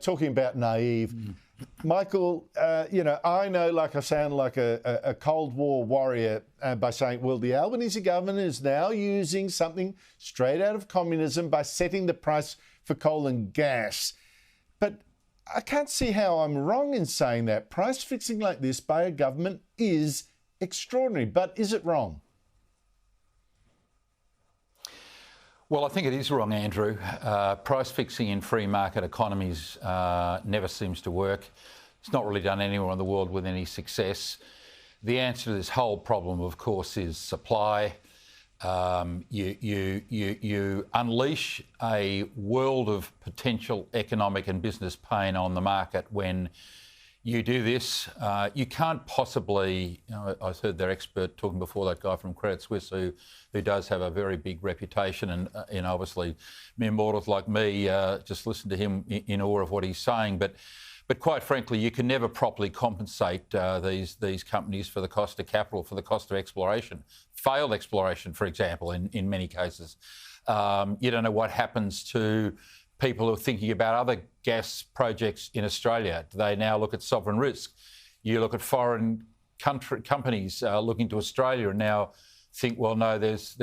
talking about naive. Michael, I know like I sound like a Cold War warrior by saying, well, the Albanese government is now using something straight out of communism by setting the price for coal and gas. But I can't see how I'm wrong in saying that. Price fixing like this by a government is extraordinary, but is it wrong? Well, I think it is wrong, Andrew. Price fixing in free market economies never seems to work. It's not really done anywhere in the world with any success. The answer to this whole problem, of course, is supply. You unleash a world of potential economic and business pain on the market when you do this. You can't possibly, I heard their expert talking before, that guy from Credit Suisse who does have a very big reputation, and obviously mere mortals like me just listen to him in awe of what he's saying. But quite frankly, you can never properly compensate these companies for the cost of capital, for the cost of exploration, failed exploration, for example, in many cases. You don't know what happens to people who are thinking about other gas projects in Australia. Do they now look at sovereign risk? You look at foreign companies looking to Australia and now think, well, no, there's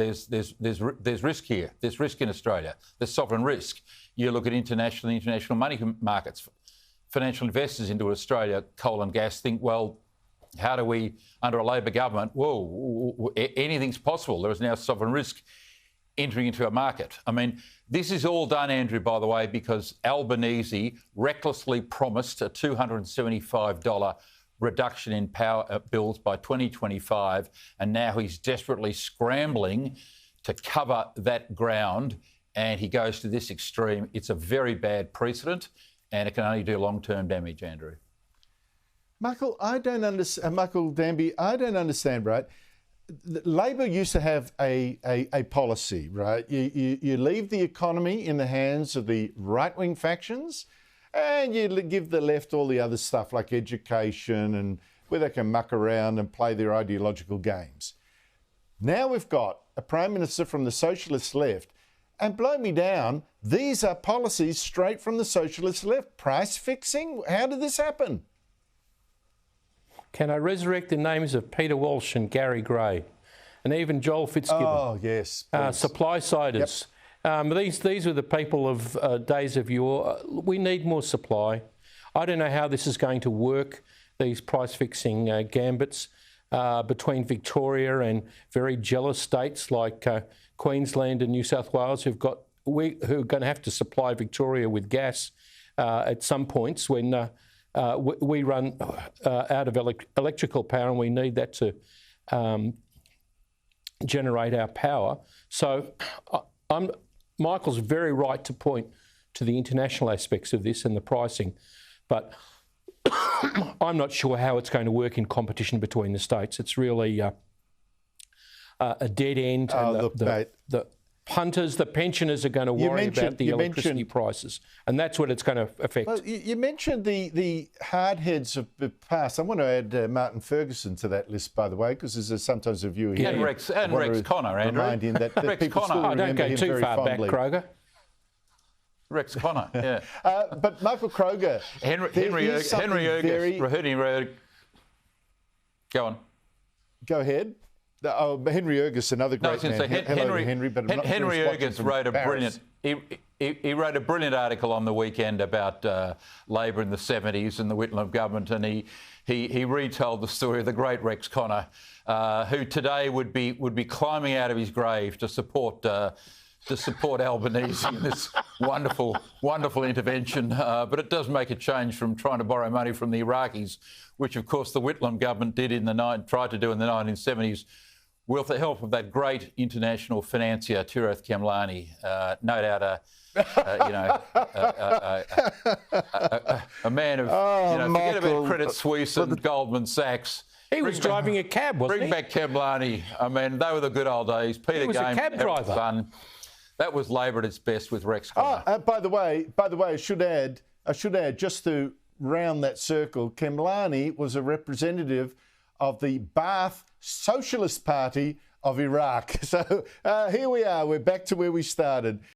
risk here. There's risk in Australia. There's sovereign risk. You look at international money markets. Financial investors into Australia, coal and gas, think, well, how do we, under a Labor government, whoa, anything's possible. There is now sovereign risk entering into a market. I mean, this is all done, Andrew, by the way, because Albanese recklessly promised a $275 reduction in power bills by 2025, and now he's desperately scrambling to cover that ground, and he goes to this extreme. It's a very bad precedent, and it can only do long-term damage, Andrew. Michael, I don't understand. Michael Danby, I don't understand, right? Labor used to have a policy, right? You leave the economy in the hands of the right-wing factions, and you give the left all the other stuff like education and where they can muck around and play their ideological games. Now we've got a Prime Minister from the socialist left, and blow me down, these are policies straight from the socialist left. Price fixing? How did this happen? Can I resurrect the names of Peter Walsh and Gary Gray and even Joel Fitzgibbon? Oh, yes. Supply-siders. Yep. These are the people of days of yore. We need more supply. I don't know how this is going to work, these price-fixing gambits between Victoria and very jealous states like Queensland and New South Wales who are going to have to supply Victoria with gas at some points when we run out of electrical power, and we need that to generate our power. So Michael's very right to point to the international aspects of this and the pricing, but I'm not sure how it's going to work in competition between the states. It's really a dead end. And the punters, the pensioners are going to worry about the electricity prices, and that's what it's going to affect. Well, you mentioned the hardheads of the past. I want to add Martin Ferguson to that list, by the way, because there's sometimes a view here. And Rex Connor, Andrew. Remind him that Rex people Connor. I don't go too far back, Kroger. Rex Connor, yeah. But Michael Kroger. Henry Ergus. Go on. Go ahead. Oh, Henry Ergus, another great man. Henry Ergus wrote a brilliant. He wrote a brilliant article on the weekend about Labor in the 70s and the Whitlam government, and he retold the story of the great Rex Connor, who today would be climbing out of his grave to support Albanese in this wonderful intervention. But it does make a change from trying to borrow money from the Iraqis, which of course the Whitlam government tried to do in the 1970s. With the help of that great international financier, Tireth Kemlani, no doubt a man of, forget about Credit Suisse and Goldman Sachs. He was driving a cab, wasn't he? Bring back Kemlani. I mean, they were the good old days. Peter He was a cab driver. Fun. That was Labor at its best with Rex Connor. By the way, I should add, just to round that circle, Kemlani was a representative of the Ba'ath Socialist Party of Iraq. So here we are. We're back to where we started.